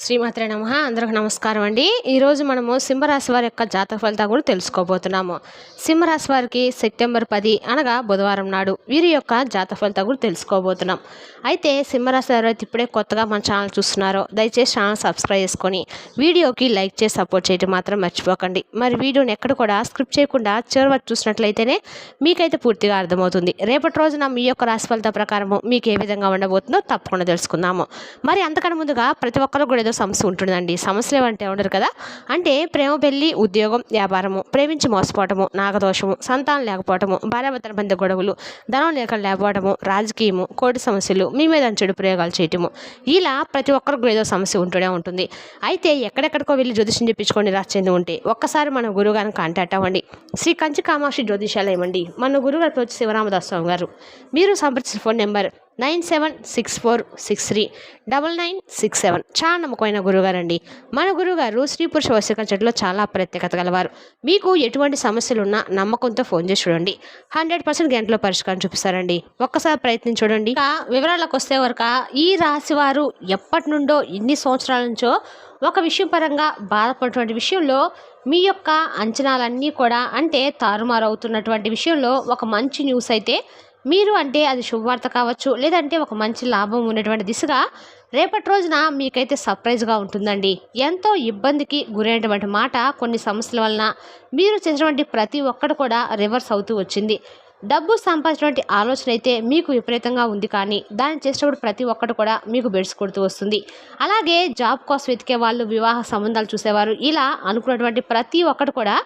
శ్రీమాత్రే నమః. అందరికి నమస్కారం అండి. ఈరోజు మనము సింహరాశి వారి యొక్క జాతక ఫలితాలు కూడా తెలుసుకోబోతున్నాము. సింహరాశి వారికి సెప్టెంబర్ 10 అనగా బుధవారం నాడు వీరి యొక్క జాతక ఫలితాలు కూడా తెలుసుకోబోతున్నాం. అయితే సింహరాశి వారు అయితే ఇప్పుడే కొత్తగా మన ఛానల్ చూస్తున్నారో దయచేసి ఛానల్ సబ్స్క్రైబ్ చేసుకొని వీడియోకి లైక్ చేసి సపోర్ట్ చేయడం మాత్రం మర్చిపోకండి. మరి వీడియోని ఎక్కడ కూడా స్క్రిప్ట్ చేయకుండా చివరి వరకు చూసినట్లయితేనే మీకైతే పూర్తిగా అర్థమవుతుంది. రేపటి రోజున మీ యొక్క రాశి ఫలిత ప్రకారము మీకు ఏ విధంగా ఉండబోతుందో తప్పకుండా తెలుసుకుందాము. మరి అంతకన్నా ముందుగా ప్రతి ఒక్కరు కూడా ఏదో సమస్య ఉంటుందండి. సమస్యలు ఏమంటే ఉండరు కదా. అంటే ప్రేమ, పెళ్లి, ఉద్యోగం, వ్యాపారము, ప్రేమించి మోసపోవటము, నాగదోషము, సంతానం లేకపోవటము, భార్యాభర్తల మధ్య గొడవలు, ధనం లేకపోవటము, రాజకీయము, కోర్టు సమస్యలు, మీ మీద చెడు ప్రయోగాలు చేయటము, ఇలా ప్రతి ఒక్కరికి ఏదో సమస్య ఉంటూనే ఉంటుంది. అయితే ఎక్కడెక్కడికో వెళ్ళి జ్యోతిష్యం చెప్పించుకొని రాచెంది ఉంటే ఒక్కసారి మన గురువుగారిని కాంటాక్ట్ అవ్వండి. శ్రీ కంచి కామాక్షి జ్యోతిషాలయం అండి. మన గురుగారు వచ్చి శివరామదాస్ స్వామి గారు. మీరు సంప్రదించిన ఫోన్ నెంబర్ 9764639967. చాలా నమ్మకమైన గురుగారండి. మన గురుగారు స్త్రీ పురుష వశీకరణ చెట్టులో చాలా ప్రత్యేకత గలవారు. మీకు ఎటువంటి సమస్యలు ఉన్నా నమ్మకంతో ఫోన్ చేసి చూడండి. 100% గంటలో పరిష్కారం చూపిస్తారండి. ఒక్కసారి ప్రయత్నించి చూడండి. ఇంకా వివరాలకు వస్తే వరకు ఈ రాశి వారు ఎప్పటి నుండో ఇన్ని సంవత్సరాల నుంచో ఒక విషయం పరంగా బాధపడినటువంటి విషయంలో మీ యొక్క అంచనాలన్నీ కూడా అంటే తారుమారు అవుతున్నటువంటి విషయంలో ఒక మంచి న్యూస్ అయితే మీరు అంటే అది శుభవార్త కావచ్చు, లేదంటే ఒక మంచి లాభం ఉన్నటువంటి దిశగా రేపటి రోజున మీకైతే సర్ప్రైజ్గా ఉంటుందండి. ఎంతో ఇబ్బందికి గురైనటువంటి మాట కొన్ని సమస్యల వలన మీరు చేసినటువంటి ప్రతి ఒక్కటి కూడా రివర్స్ అవుతూ వచ్చింది. డబ్బు సంపాదించినటువంటి ఆలోచన అయితే మీకు విపరీతంగా ఉంది, కానీ దాన్ని చేసినప్పుడు ప్రతి ఒక్కటి కూడా మీకు బెడ్స్ కొడుతూ వస్తుంది. అలాగే జాబ్ కోసం వెతికే వాళ్ళు, వివాహ సంబంధాలు చూసేవారు, ఇలా అనుకున్నటువంటి ప్రతి ఒక్కటి కూడా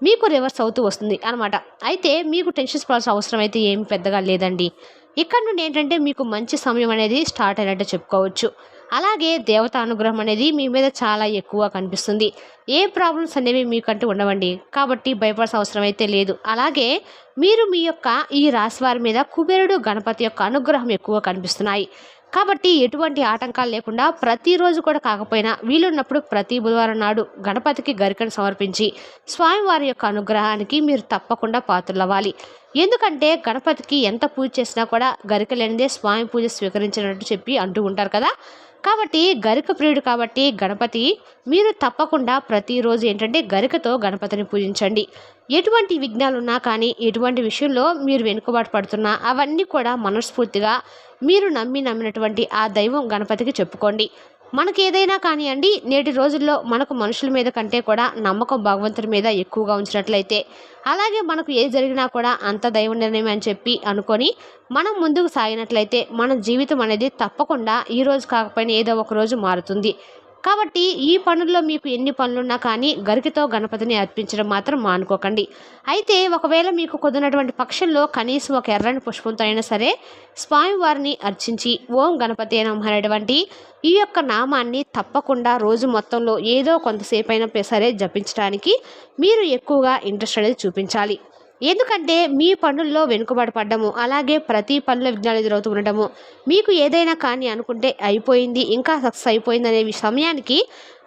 మీకు రివర్స్ అవుతూ వస్తుంది అనమాట. అయితే మీకు టెన్షన్స్ పడాల్సిన అవసరం అయితే ఏమి పెద్దగా లేదండి. ఇక్కడ నుండి ఏంటంటే మీకు మంచి సమయం అనేది స్టార్ట్ అయినట్టు చెప్పుకోవచ్చు. అలాగే దేవత అనుగ్రహం అనేది మీ మీద చాలా ఎక్కువ కనిపిస్తుంది. ఏ ప్రాబ్లమ్స్ అనేవి మీకంటూ ఉండవండి, కాబట్టి భయపడాల్సిన అవసరం అయితే లేదు. అలాగే మీరు మీ యొక్క ఈ రాశి వారి మీద కుబేరుడు, గణపతి యొక్క అనుగ్రహం ఎక్కువ కనిపిస్తున్నాయి. కాబట్టి ఎటువంటి ఆటంకాలు లేకుండా ప్రతిరోజు కూడా కాకపోయినా వీలున్నప్పుడు ప్రతి బుధవారం నాడు గణపతికి గరికను సమర్పించి స్వామివారి యొక్క అనుగ్రహానికి మీరు తప్పకుండా పాత్రలవ్వాలి. ఎందుకంటే గణపతికి ఎంత పూజ చేసినా కూడా గరిక లేనిదే స్వామి పూజ స్వీకరించినట్టు చెప్పి అంటూ ఉంటారు కదా. కాబట్టి గరిక ప్రియుడు కాబట్టి గణపతి మీరు తప్పకుండా ప్రతిరోజు ఏంటంటే గరికతో గణపతిని పూజించండి. ఎటువంటి విఘ్నాలున్నా కానీ, ఎటువంటి విషయంలో మీరు వెనుకబాటు పడుతున్నా అవన్నీ కూడా మనస్ఫూర్తిగా మీరు నమ్మినటువంటి ఆ దైవం గణపతికి చెప్పుకోండి. మనకి ఏదైనా కానివ్వండి, నేటి రోజుల్లో మనకు మనుషుల మీద కంటే కూడా నమ్మకం భగవంతుడి మీద ఎక్కువగా ఉంచినట్లయితే, అలాగే మనకు ఏది జరిగినా కూడా అంత దైవ నిర్ణయం అని చెప్పి అనుకొని మనం ముందుకు సాగినట్లయితే మన జీవితం అనేది తప్పకుండా ఈ రోజు కాకపోయినా ఏదో ఒక రోజు మారుతుంది. కాబట్టి ఈ పనుల్లో మీకు ఎన్ని పనులున్నా కానీ గరికతో గణపతిని అర్పించడం మాత్రం మానుకోకండి. అయితే ఒకవేళ మీకు కుదిరినటువంటి పక్షంలో కనీసం ఒక ఎర్రని పుష్పంతో అయినా సరే స్వామివారిని అర్చించి ఓం గణపతి నమః అనేటువంటి ఈ యొక్క నామాన్ని తప్పకుండా రోజు మొత్తంలో ఏదో కొంతసేపు అయినా సరే జపించడానికి మీరు ఎక్కువగా ఇంట్రెస్ట్ అనేది చూపించాలి. ఎందుకంటే మీ పనుల్లో వెనుకబడి పడ్డము, అలాగే ప్రతి పనుల విఘ్నాలు ఎదురవుతూ ఉండటము, మీకు ఏదైనా కానీ అనుకుంటే అయిపోయింది ఇంకా సక్సెస్ అయిపోయింది అనే సమయానికి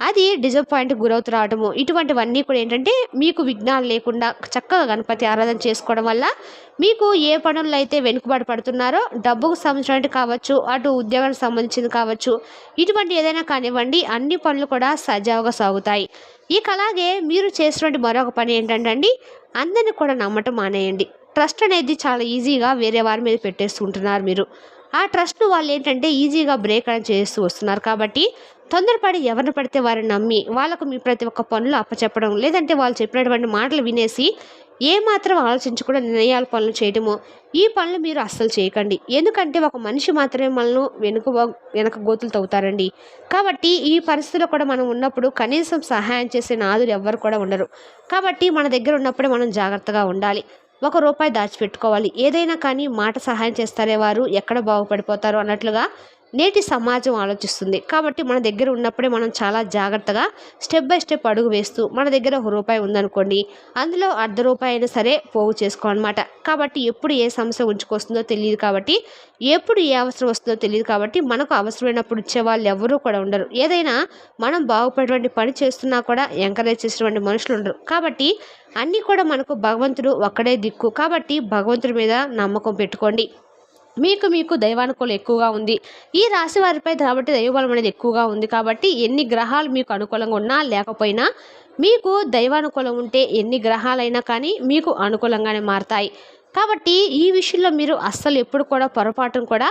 అది డిసప్పాయింట్కి గురవుతూ రావటము, ఇటువంటివన్నీ కూడా ఏంటంటే మీకు విఘ్నాలు లేకుండా చక్కగా గణపతి ఆరాధన చేసుకోవడం వల్ల మీకు ఏ పనుల్లో అయితే వెనుకబడి పడుతున్నారో డబ్బుకు సంబంధించినవి కావచ్చు, అటు ఉద్యోగానికి సంబంధించింది కావచ్చు, ఇటువంటి ఏదైనా కానివ్వండి అన్ని పనులు కూడా సజావుగా సాగుతాయి. ఇక అలాగే మీరు చేసినటువంటి మరొక పని ఏంటంటే అండి, అందరిని కూడా నమ్మటం మానేయండి. ట్రస్ట్ అనేది చాలా ఈజీగా వేరే వారి మీద పెట్టేస్తుంటున్నారు మీరు. ఆ ట్రస్ట్ను వాళ్ళు ఏంటంటే ఈజీగా బ్రేక్ అని చేస్తూ వస్తున్నారు. కాబట్టి తొందరపడి ఎవరిని పడితే వారిని నమ్మి వాళ్ళకు మీ ప్రతి ఒక్క పనులు అప్పచెప్పడం, లేదంటే వాళ్ళు చెప్పినటువంటి మాటలు వినేసి ఏమాత్రం ఆలోచించకుండా నిర్ణయాల పనులు చేయడము, ఈ పనులు మీరు అస్సలు చేయకండి. ఎందుకంటే ఒక మనిషి మాత్రమే మనల్ని వెనక గోతులు తవ్వుతారండి. కాబట్టి ఈ పరిస్థితిలో కూడా మనం ఉన్నప్పుడు కనీసం సహాయం చేసే నాదులు ఎవ్వరు కూడా ఉండరు. కాబట్టి మన దగ్గర ఉన్నప్పుడే మనం జాగ్రత్తగా ఉండాలి. ₹1 దాచిపెట్టుకోవాలి. ఏదైనా కానీ మాట సహాయం చేస్తారే వారు ఎక్కడ బాగుపడిపోతారు అన్నట్లుగా నేటి సమాజం ఆలోచిస్తుంది. కాబట్టి మన దగ్గర ఉన్నప్పుడే మనం చాలా జాగ్రత్తగా స్టెప్ బై స్టెప్ అడుగు వేస్తూ మన దగ్గర ₹1 ఉందనుకోండి, అందులో ₹0.5 అయినా సరే పోగు చేసుకోవాలన్నమాట. కాబట్టి ఎప్పుడు ఏ సమస్య ఉంచుకొస్తుందో తెలియదు, కాబట్టి ఎప్పుడు ఏ అవసరం వస్తుందో తెలియదు, కాబట్టి మనకు అవసరమైనప్పుడు ఇచ్చేవాళ్ళు ఎవరూ కూడా ఉండరు. ఏదైనా మనం బాగుపడేటువంటి పని చేస్తున్నా కూడా ఎంకరేజ్ చేసేటువంటి మనుషులు ఉండరు. కాబట్టి అన్నీ కూడా మనకు భగవంతుడు ఒక్కడే దిక్కు. కాబట్టి భగవంతుడి మీద నమ్మకం పెట్టుకోండి. మీకు దైవానుకూలం ఎక్కువగా ఉంది. ఈ రాశి వారిపై కాబట్టి దైవబలం అనేది ఎక్కువగా ఉంది కాబట్టి ఎన్ని గ్రహాలు మీకు అనుకూలంగా ఉన్నా లేకపోయినా మీకు దైవానుకూలం ఉంటే ఎన్ని గ్రహాలైనా కానీ మీకు అనుకూలంగానే మారతాయి. కాబట్టి ఈ విషయంలో మీరు అస్సలు ఎప్పుడు కూడా పొరపాటును కూడా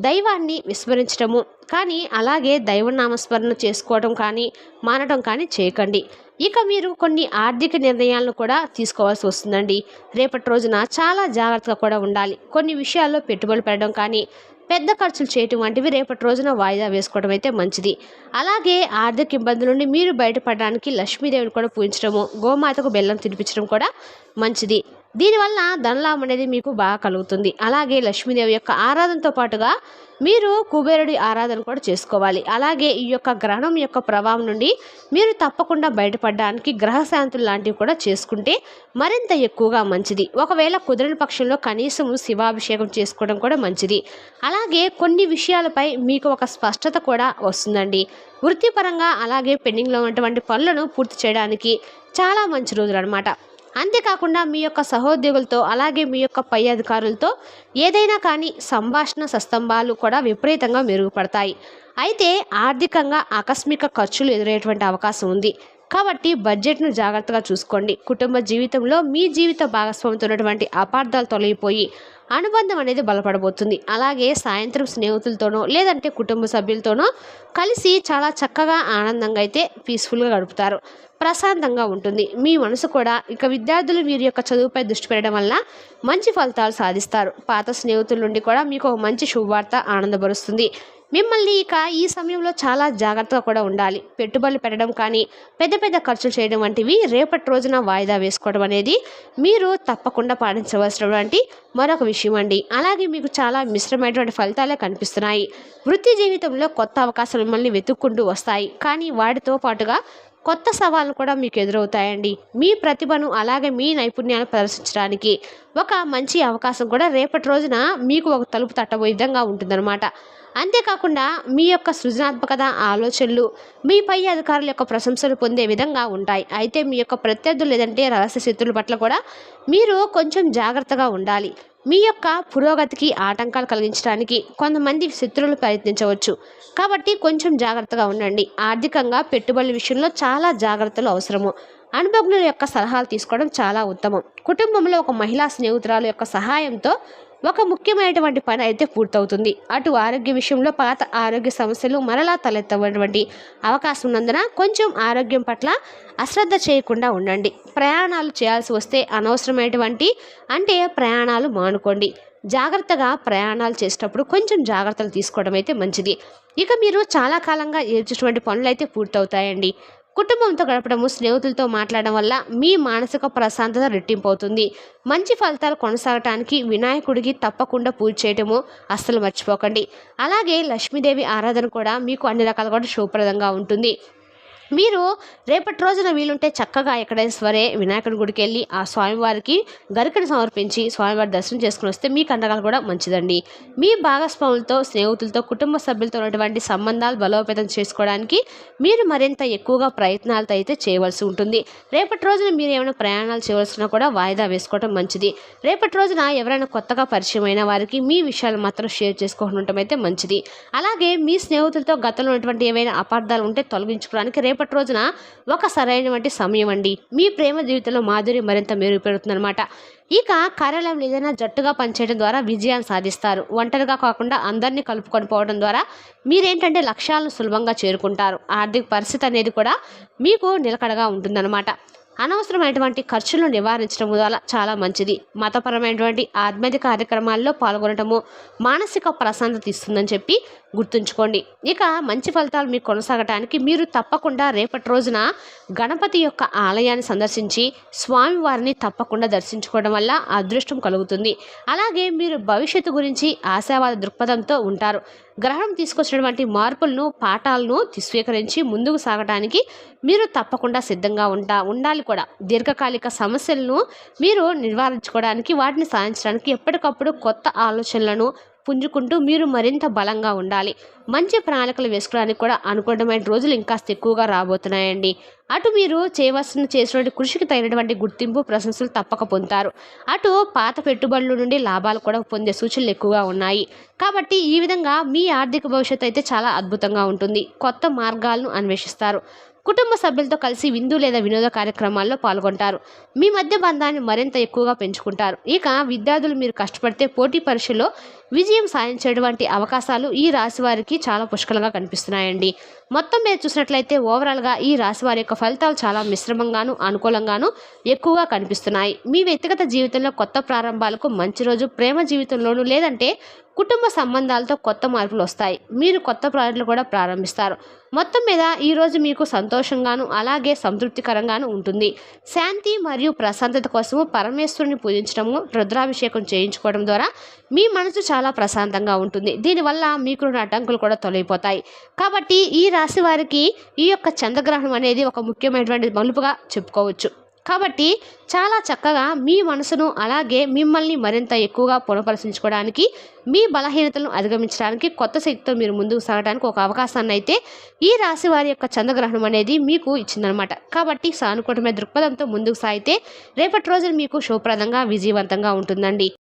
దైవాన్ని విస్మరించడము కానీ అలాగే దైవనామస్మరణ చేసుకోవడం కానీ మానడం కానీ చేయకండి. ఇక మీరు కొన్ని ఆర్థిక నిర్ణయాలను కూడా తీసుకోవాల్సి వస్తుందండి. రేపటి రోజున చాలా జాగ్రత్తగా కూడా ఉండాలి. కొన్ని విషయాల్లో పెట్టుబడులు పెట్టడం కానీ పెద్ద ఖర్చులు చేయటం వంటివి రేపటి రోజున వాయిదా వేసుకోవడం అయితే మంచిది. అలాగే ఆర్థిక ఇబ్బందుల నుండి మీరు బయటపడడానికి లక్ష్మీదేవిని కూడా పూజించడము, గోమాతకు బెల్లం తినిపించడం కూడా మంచిది. దీనివల్ల ధనలాభం అనేది మీకు బాగా కలుగుతుంది. అలాగే లక్ష్మీదేవి యొక్క ఆరాధనతో పాటుగా మీరు కుబేరుడి ఆరాధన కూడా చేసుకోవాలి. అలాగే ఈ యొక్క గ్రహణం యొక్క ప్రభావం నుండి మీరు తప్పకుండా బయటపడడానికి గ్రహశాంతులు లాంటివి కూడా చేసుకుంటే మరింత ఎక్కువగా మంచిది. ఒకవేళ కుదరని పక్షంలో కనీసం శివాభిషేకం చేసుకోవడం కూడా మంచిది. అలాగే కొన్ని విషయాలపై మీకు ఒక స్పష్టత కూడా వస్తుందండి. వృత్తిపరంగా అలాగే పెండింగ్లో ఉన్నటువంటి పనులను పూర్తి చేయడానికి చాలా మంచి రోజులు అనమాట. అంతేకాకుండా మీ యొక్క సహోద్యోగులతో అలాగే మీ యొక్క పై అధికారులతో ఏదైనా కానీ సంభాషణ సస్తంభాలు కూడా విపరీతంగా మెరుగుపడతాయి. అయితే ఆర్థికంగా ఆకస్మిక ఖర్చులు ఎదురయ్యేటువంటి అవకాశం ఉంది. కాబట్టి బడ్జెట్ను జాగ్రత్తగా చూసుకోండి. కుటుంబ జీవితంలో మీ జీవిత భాగస్వామితో ఉన్నటువంటి అపార్థాలు తొలగిపోయి అనుబంధం అనేది బలపడబోతుంది. అలాగే సాయంత్రం స్నేహితులతోనో లేదంటే కుటుంబ సభ్యులతోనో కలిసి చాలా చక్కగా ఆనందంగా అయితే పీస్ఫుల్గా గడుపుతారు. ప్రశాంతంగా ఉంటుంది. మీ మనసు కూడా ఇక విద్యార్థులు వీరి యొక్క చదువుపై దృష్టి పెట్టడం వల్ల మంచి ఫలితాలు సాధిస్తారు. పాత స్నేహితుల నుండి కూడా మీకు ఒక మంచి శుభవార్త ఆనందపరుస్తుంది. మిమ్మల్ని ఇక ఈ సమయంలో చాలా జాగ్రత్తగా కూడా ఉండాలి. పెట్టుబడులు పెట్టడం కానీ పెద్ద పెద్ద ఖర్చులు చేయడం వంటివి రేపటి రోజున వాయిదా వేసుకోవడం అనేది మీరు తప్పకుండా పాటించవలసినటువంటి మరొక విషయం అండి. అలాగే మీకు చాలా మిశ్రమైనటువంటి ఫలితాలే కనిపిస్తున్నాయి. వృత్తి జీవితంలో కొత్త అవకాశాలు మిమ్మల్ని వెతుక్కుంటూ వస్తాయి. కానీ వాటితో పాటుగా కొత్త సవాళ్ళు కూడా మీకు ఎదురవుతాయండి. మీ ప్రతిభను అలాగే మీ నైపుణ్యాలను ప్రదర్శించడానికి ఒక మంచి అవకాశం కూడా రేపటి రోజున మీకు ఒక తలుపు తట్టబోయే విధంగా ఉంటుందన్నమాట. అంతేకాకుండా మీ యొక్క సృజనాత్మకత ఆలోచనలు మీ పై అధికారుల యొక్క ప్రశంసలు పొందే విధంగా ఉంటాయి. అయితే మీ యొక్క ప్రత్యర్థులు లేదంటే రహస్య శత్రువుల పట్ల కూడా మీరు కొంచెం జాగ్రత్తగా ఉండాలి. మీ యొక్క పురోగతికి ఆటంకాలు కలిగించడానికి కొంతమంది శత్రువులు ప్రయత్నించవచ్చు. కాబట్టి కొంచెం జాగ్రత్తగా ఉండండి. ఆర్థికంగా పెట్టుబడుల విషయంలో చాలా జాగ్రత్తలు అవసరము. అనుభవజ్ఞుల యొక్క సలహాలు తీసుకోవడం చాలా ఉత్తమం. కుటుంబంలో ఒక మహిళా స్నేహితురాలు యొక్క సహాయంతో ఒక ముఖ్యమైనటువంటి పని అయితే పూర్తవుతుంది. అటు ఆరోగ్య విషయంలో పాత ఆరోగ్య సమస్యలు మరలా తలెత్తటువంటి అవకాశం ఉన్నందున కొంచెం ఆరోగ్యం పట్ల అశ్రద్ధ చేయకుండా ఉండండి. ప్రయాణాలు చేయాల్సి వస్తే అనవసరమైనటువంటి ప్రయాణాలు మానుకోండి. జాగ్రత్తగా ప్రయాణాలు చేసేటప్పుడు కొంచెం జాగ్రత్తలు తీసుకోవడం అయితే మంచిది. ఇక మీరు చాలా కాలంగా ఏడ్చేటువంటి పనులు అయితే పూర్తవుతాయండి. కుటుంబంతో గడపడము, స్నేహితులతో మాట్లాడడం వల్ల మీ మానసిక ప్రశాంతత రెట్టింపు అవుతుంది. మంచి ఫలితాలు కొనసాగటానికి వినాయకుడికి తప్పకుండా పూజ చేయటము అస్సలు మర్చిపోకండి. అలాగే లక్ష్మీదేవి ఆరాధన కూడా మీకు అన్ని రకాలుగా శుభప్రదంగా ఉంటుంది. మీరు రేపటి రోజున వీలుంటే చక్కగా ఎక్కడైనా సరే వినాయకుడి గుడికి వెళ్ళి ఆ స్వామివారికి గరికను సమర్పించి స్వామివారి దర్శనం చేసుకుని వస్తే మీ కండగాలు కూడా మంచిదండి. మీ భాగస్వాములతో స్నేహితులతో కుటుంబ సభ్యులతో ఉన్నటువంటి సంబంధాలు బలోపేతం చేసుకోవడానికి మీరు మరింత ఎక్కువగా ప్రయత్నాలతో అయితే చేయవలసి ఉంటుంది. రేపటి రోజున మీరు ఏమైనా ప్రయాణాలు చేయవలసినా కూడా వాయిదా వేసుకోవడం మంచిది. రేపటి రోజున ఎవరైనా కొత్తగా పరిచయం అయిన వారికి మీ విషయాలు మాత్రం షేర్ చేసుకోవడం ఉండటం అయితే మంచిది. అలాగే మీ స్నేహితులతో గతంలో ఉన్నటువంటి ఏవైనా అపార్థాలు ఉంటే తొలగించుకోవడానికి రేపటి రోజున ఒక సరైనటువంటి సమయం అండి. మీ ప్రేమ జీవితంలో మాధుర్యం మరింత మెరుగుపెడుతుందన్నమాట. ఇక కార్యాలయంలో ఏదైనా జట్టుగా పనిచేయడం ద్వారా విజయాన్ని సాధిస్తారు. ఒంటరిగా కాకుండా అందరినీ కలుపుకొని పోవడం ద్వారా మీరేంటంటే లక్ష్యాలను సులభంగా చేరుకుంటారు. ఆర్థిక పరిస్థితి అనేది కూడా మీకు నిలకడగా ఉంటుందన్నమాట. అనవసరమైనటువంటి ఖర్చులను నివారించడం వల్ల చాలా మంచిది. మతపరమైనటువంటి ఆధ్యాత్మిక కార్యక్రమాల్లో పాల్గొనటము మానసిక ప్రశాంతత ఇస్తుందని చెప్పి గుర్తుంచుకోండి. ఇక మంచి ఫలితాలు మీకు కొనసాగటానికి మీరు తప్పకుండా రేపటి రోజున గణపతి యొక్క ఆలయాన్ని సందర్శించి స్వామివారిని తప్పకుండా దర్శించుకోవడం వల్ల అదృష్టం కలుగుతుంది. అలాగే మీరు భవిష్యత్తు గురించి ఆశావాద దృక్పథంతో ఉంటారు. గ్రహణం తీసుకొచ్చినటువంటి మార్పులను పాఠాలను స్వీకరించి ముందుకు సాగడానికి మీరు తప్పకుండా సిద్ధంగా ఉండాలి కూడా. దీర్ఘకాలిక సమస్యలను మీరు నివారించుకోవడానికి వాటిని సాధించడానికి ఎప్పటికప్పుడు కొత్త ఆలోచనలను పుంజుకుంటూ మీరు మరింత బలంగా ఉండాలి. మంచి ప్రణాళికలు వేసుకోవడానికి కూడా అనుకూలమైన రోజులు ఇంకాస్త ఎక్కువగా రాబోతున్నాయండి. అటు మీరు చేసినటువంటి కృషికి తగినటువంటి గుర్తింపు, ప్రశంసలు తప్పక పొందుతారు. అటు పాత పెట్టుబడుల నుండి లాభాలు కూడా పొందే సూచనలు ఎక్కువగా ఉన్నాయి. కాబట్టి ఈ విధంగా మీ ఆర్థిక భవిష్యత్తు అయితే చాలా అద్భుతంగా ఉంటుంది. కొత్త మార్గాలను అన్వేషిస్తారు. కుటుంబ సభ్యులతో కలిసి విందు లేదా వినోద కార్యక్రమాల్లో పాల్గొంటారు. మీ మధ్య బంధాన్ని మరింత ఎక్కువగా పెంచుకుంటారు. ఇక విద్యార్థులు మీరు కష్టపడితే పోటీ పరీక్షలో విజయం సాధించేటువంటి అవకాశాలు ఈ రాశి వారికి చాలా పుష్కలంగా కనిపిస్తున్నాయండి. మొత్తం మీద చూసినట్లయితే ఓవరాల్గా ఈ రాశి వారి యొక్క ఫలితాలు చాలా మిశ్రమంగాను, అనుకూలంగాను ఎక్కువగా కనిపిస్తున్నాయి. మీ వ్యక్తిగత జీవితంలో కొత్త ప్రారంభాలకు మంచి రోజు. ప్రేమ జీవితంలోనూ లేదంటే కుటుంబ సంబంధాలతో కొత్త మార్పులు వస్తాయి. మీరు కొత్త ప్రాజెక్టులు కూడా ప్రారంభిస్తారు. మొత్తం మీద ఈరోజు మీకు సంతోషంగాను అలాగే సంతృప్తికరంగాను ఉంటుంది. శాంతి మరియు ప్రశాంతత కోసము పరమేశ్వరుని పూజించడము, రుద్రాభిషేకం చేయించుకోవడం ద్వారా మీ మనసు చాలా ప్రశాంతంగా ఉంటుంది. దీనివల్ల మీకున్న అడ్డంకులు కూడా తొలగిపోతాయి. కాబట్టి ఈ రాశి వారికి ఈ యొక్క చంద్రగ్రహణం అనేది ఒక ముఖ్యమైనటువంటి మలుపుగా చెప్పుకోవచ్చు. కాబట్టి చాలా చక్కగా మీ మనసును అలాగే మిమ్మల్ని మరింత ఎక్కువగా పునఃపరిశీలించుకోవడానికి, మీ బలహీనతలను అధిగమించడానికి, కొత్త శక్తితో మీరు ముందుకు సాగడానికి ఒక అవకాశాన్ని అయితే ఈ రాశి వారి యొక్క చంద్రగ్రహణం అనేది మీకు ఇచ్చిందనమాట. కాబట్టి సానుకూలమైన దృక్పథంతో ముందుకు సాగితే రేపటి రోజున మీకు శుభప్రదంగా, విజయవంతంగా ఉంటుందండి.